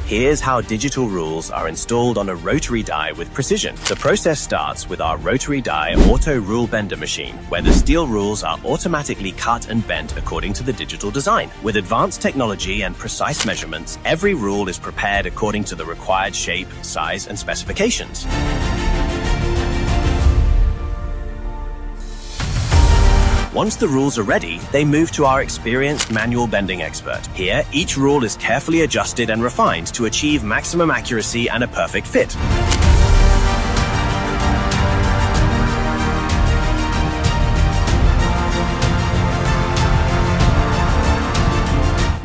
Here's how digital rules are installed on a rotary die with precision. The process starts with our Rotary Die auto rule bender machine, where the steel rules are automatically cut and bent according to the digital design. With advanced technology and precise measurements, every rule is prepared according to the required shape, size, and specifications. Once the rules are ready, they move to our experienced manual bending expert. Here, each rule is carefully adjusted and refined to achieve maximum accuracy and a perfect fit.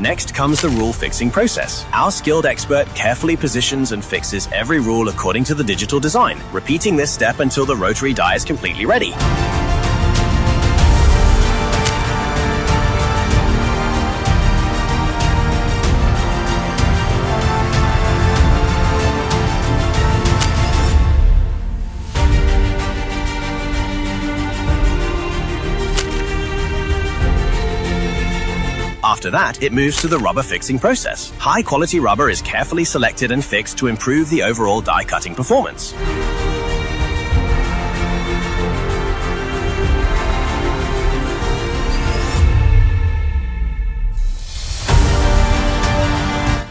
Next comes the rule fixing process. Our skilled expert carefully positions and fixes every rule according to the digital design, repeating this step until the rotary die is completely ready. After that, it moves to the rubber fixing process. High-quality rubber is carefully selected and fixed to improve the overall die cutting performance.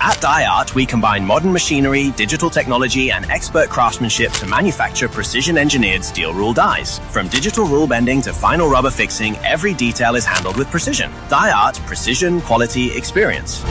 At Die Art, we combine modern machinery, digital technology, and expert craftsmanship to manufacture precision-engineered steel rule dies. From digital rule bending to final rubber fixing, every detail is handled with precision. Die Art, precision, quality, experience.